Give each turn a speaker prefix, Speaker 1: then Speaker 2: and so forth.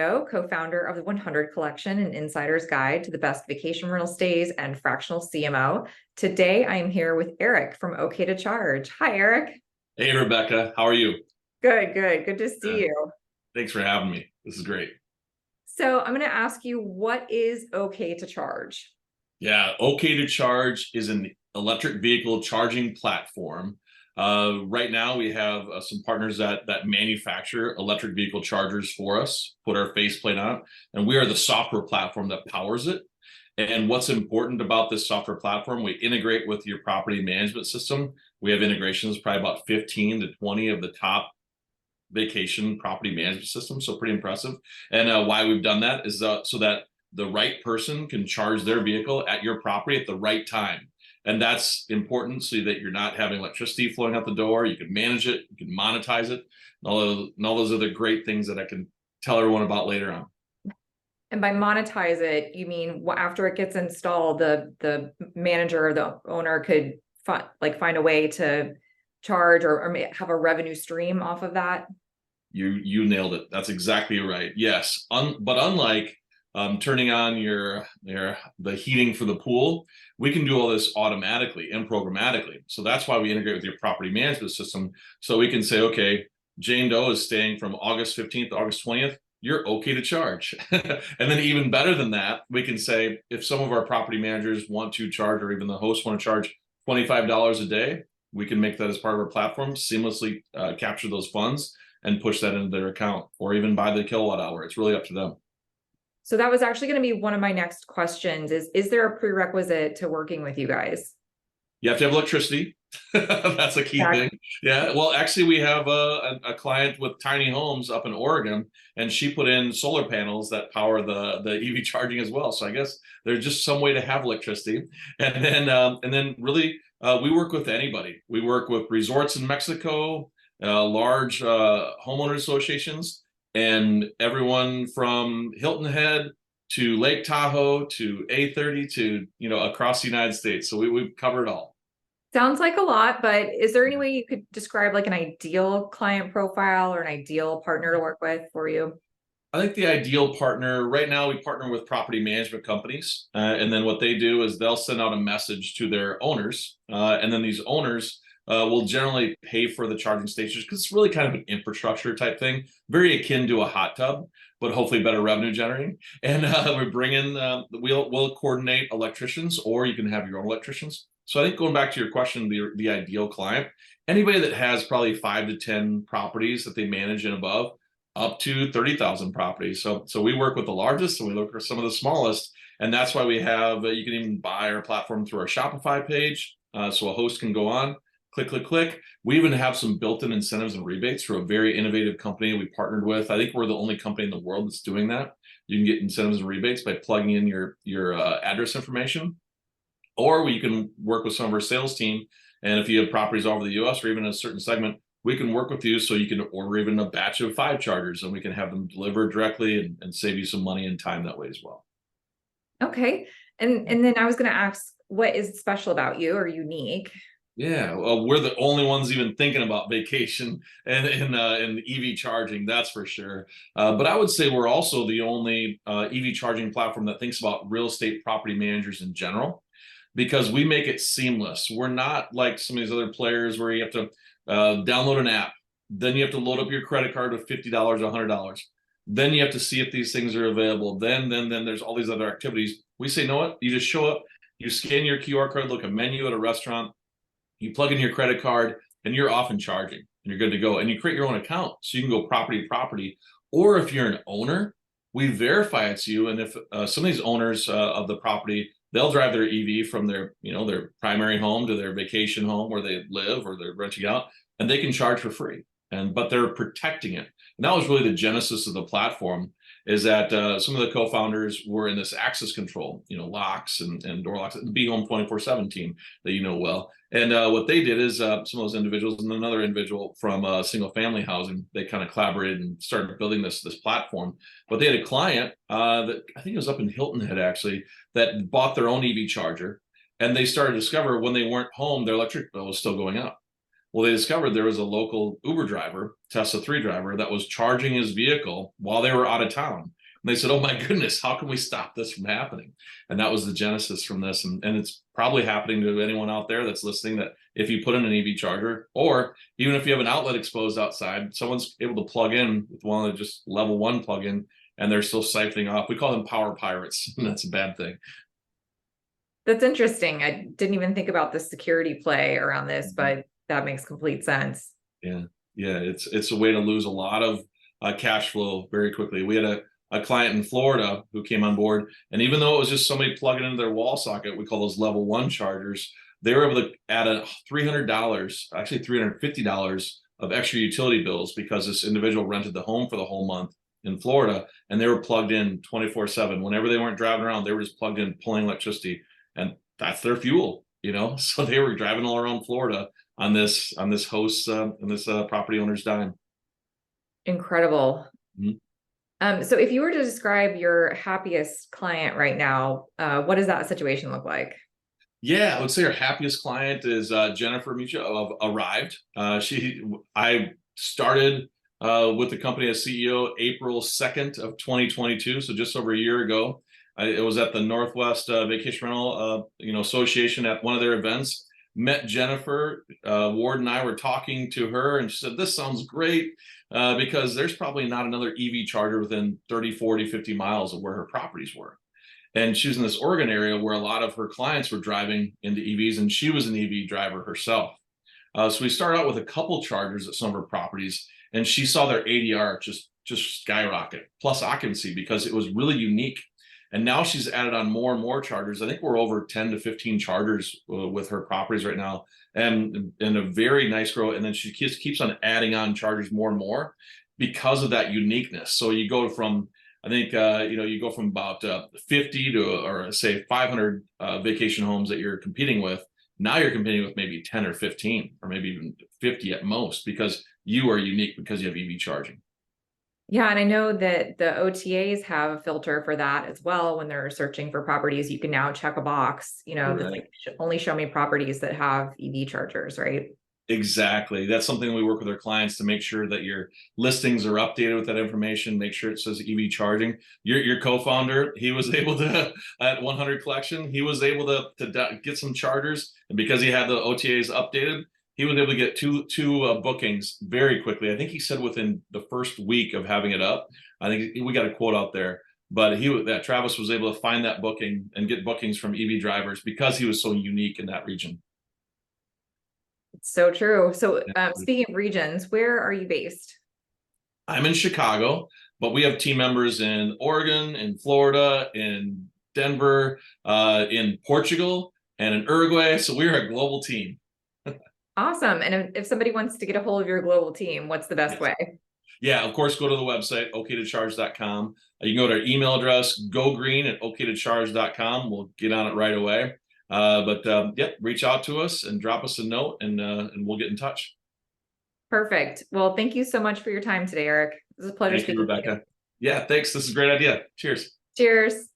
Speaker 1: Lombardo, co-founder of the 100 Collection, an insider's guide to the best vacation rental stays and fractional CMO. Today, I am here with Eric from OK2Charge. Hi, Eric.
Speaker 2: Hey, Rebecca, how are you?
Speaker 1: Good, good. Good to see you.
Speaker 2: Thanks for having me. This is great.
Speaker 1: So I'm going to ask you, what is OK2Charge?
Speaker 2: Yeah, OK2Charge is an electric vehicle charging platform. Right now, we have some partners that manufacture electric vehicle chargers for us, put our faceplate on it, and we are the software platform that powers it. And what's important about this software platform, we integrate with your property management system. We have integrations, probably about 15 to 20 of the top vacation property management systems, so pretty impressive. And why we've done that is so that the right person can charge their vehicle at your property at the right time. And that's important so that you're not having electricity flowing out the door. You can manage it, you can monetize it, and all those other great things that I can tell everyone about later on.
Speaker 1: And by monetize it, you mean after it gets installed, the manager or the owner could find a way to charge or have a revenue stream off of that?
Speaker 2: You nailed it. That's exactly right. Yes. But unlike turning on the heating for the pool, we can do all this automatically and programmatically. So that's why we integrate with your property management system. So we can say, okay, Jane Doe is staying from August 15th to August 20th. You're okay to charge. And then even better than that, we can say if some of our property managers want to charge, or even the hosts want to charge $25 a day, we can make that as part of our platform, seamlessly capture those funds and push that into their account, or even buy the kilowatt hour. It's really up to them.
Speaker 1: So that was actually going to be one of my next questions is there a prerequisite to working with you guys?
Speaker 2: You have to have electricity. That's a key thing. Yeah. Well, actually, we have a client with tiny homes up in Oregon, and she put in solar panels that power the EV charging as well. So I guess there's just some way to have electricity. And then really, we work with anybody. We work with resorts in Mexico, large homeowner associations, and everyone from Hilton Head to Lake Tahoe to A30 to across the United States. So we've covered it all.
Speaker 1: Sounds like a lot, but is there any way you could describe like an ideal client profile or an ideal partner to work with for you?
Speaker 2: I think the ideal partner right now, we partner with property management companies. And then what they do is they'll send out a message to their owners. And then these owners will generally pay for the charging stations because it's really kind of an infrastructure type thing, very akin to a hot tub, but hopefully better revenue generating. And we bring in, we'll coordinate electricians, or you can have your own electricians. So I think going back to your question, the ideal client, anybody that has probably 5 to 10 properties that they manage and above, up to 30,000 properties. So we work with the largest, and we look for some of the smallest. And that's why we have, you can even buy our platform through our Shopify page. So a host can go on, click, click, click. We even have some built-in incentives and rebates through a very innovative company we partnered with. I think we're the only company in the world that's doing that. You can get incentives and rebates by plugging in your address information. Or you can work with some of our sales team. And if you have properties all over the US or even a certain segment, we can work with you so you can order even a batch of 5 chargers, and we can have them delivered directly and save you some money and time that way as well.
Speaker 1: Okay. And then I was going to ask, what is special about you or unique?
Speaker 2: Yeah, well, we're the only ones even thinking about vacation and EV charging, that's for sure. But I would say we're also the only EV charging platform that thinks about real estate property managers in general, because we make it seamless. We're not like some of these other players where you have to download an app, then you have to load up your credit card with $50 or $100. Then you have to see if these things are available. Then there's all these other activities. We say, you know what? You just show up, you scan your QR code, look at a menu at a restaurant, you plug in your credit card, and you're off and charging, and you're good to go. And you create your own account, so you can go property to property. Or if you're an owner, we verify it's you. And if some of these owners of the property, they'll drive their EV from their primary home to their vacation home where they live or they're renting out, and they can charge for free. But they're protecting it. And that was really the genesis of the platform, is that some of the co-founders were in this access control, locks and door locks, the Be Home 24/7 team that you know well. And what they did is some of those individuals and another individual from single family housing, they kind of collaborated and started building this platform. But they had a client that I think it was up in Hilton Head actually, that bought their own EV charger, and they started to discover when they weren't home, their electric bill was still going up. Well, they discovered there was a local Uber driver, Tesla 3 driver, that was charging his vehicle while they were out of town. And they said, "Oh my goodness, how can we stop this from happening?" And that was the genesis from this. And it's probably happening to anyone out there that's listening, that if you put in an EV charger, or even if you have an outlet exposed outside, someone's able to plug in with one of the just level 1 plug-in, and they're still siphoning off. We call them power pirates, and that's a bad thing.
Speaker 1: That's interesting. I didn't even think about the security play around this, but that makes complete sense.
Speaker 2: Yeah, yeah, it's a way to lose a lot of cash flow very quickly. We had a client in Florida who came on board, and even though it was just somebody plugging into their wall socket, we call those level 1 chargers, they were able to add a $300, actually $350 of extra utility bills, because this individual rented the home for the whole month in Florida, and they were plugged in 24/7. Whenever they weren't driving around, they were just plugged in, pulling electricity, and that's their fuel, you know. So they were driving all around Florida on this host and this property owner's dime.
Speaker 1: Incredible.
Speaker 2: Mhm.
Speaker 1: So if you were to describe your happiest client right now, what does that situation look like?
Speaker 2: Yeah, I would say our happiest client is Jennifer Micha of Arrived. I started with the company as CEO April 2nd of 2022, so just over a year ago. It was at the Northwest Vacation Rental Association at one of their events. Met Jennifer, Ward and I were talking to her, and she said, "This sounds great," because there's probably not another EV charger within 30, 40, 50 miles of where her properties were. And she was in this Oregon area where a lot of her clients were driving into EVs, and she was an EV driver herself. So we started out with a couple chargers at some of her properties, and she saw their ADR just skyrocket, plus occupancy, because it was really unique. And now she's added on more and more chargers. I think we're over 10 to 15 chargers with her properties right now, and a very nice growth. And then she keeps on adding on chargers more and more because of that uniqueness. So you go from, I think, you go from about 50 to, or say 500 vacation homes that you're competing with. Now you're competing with maybe 10 or 15, or maybe even 50 at most, because you are unique because you have EV charging.
Speaker 1: Yeah, and I know that the OTAs have a filter for that as well. When they're searching for properties, you can now check a box, that's
Speaker 2: Right.
Speaker 1: like, only show me properties that have EV chargers, right?
Speaker 2: Exactly. That's something we work with our clients to make sure that your listings are updated with that information. Make sure it says EV charging. Your co-founder, he was able to, at 100 Collection, he was able to get some chargers, and because he had the OTAs updated, he was able to get two bookings very quickly. I think he said within the first week of having it up. I think we got a quote out there, but that Travis was able to find that booking and get bookings from EV drivers because he was so unique in that region.
Speaker 1: It's so true. So speaking of regions, where are you based?
Speaker 2: I'm in Chicago, but we have team members in Oregon, in Florida, in Denver, in Portugal, and in Uruguay. So we're a global team.
Speaker 1: Awesome. And if somebody wants to get a hold of your global team, what's the best
Speaker 2: Yes.
Speaker 1: way?
Speaker 2: Yeah, of course, go to the website, OK2Charge.com. You can go to our email address, gogreen@OK2Charge.com. We'll get on it right away. Reach out to us and drop us a note, and we'll get in touch.
Speaker 1: Perfect. Well, thank you so much for your time today, Eric. It was a pleasure
Speaker 2: Thank you,
Speaker 1: speaking with you.
Speaker 2: Rebecca. Yeah, thanks. This is a great idea. Cheers.
Speaker 1: Cheers.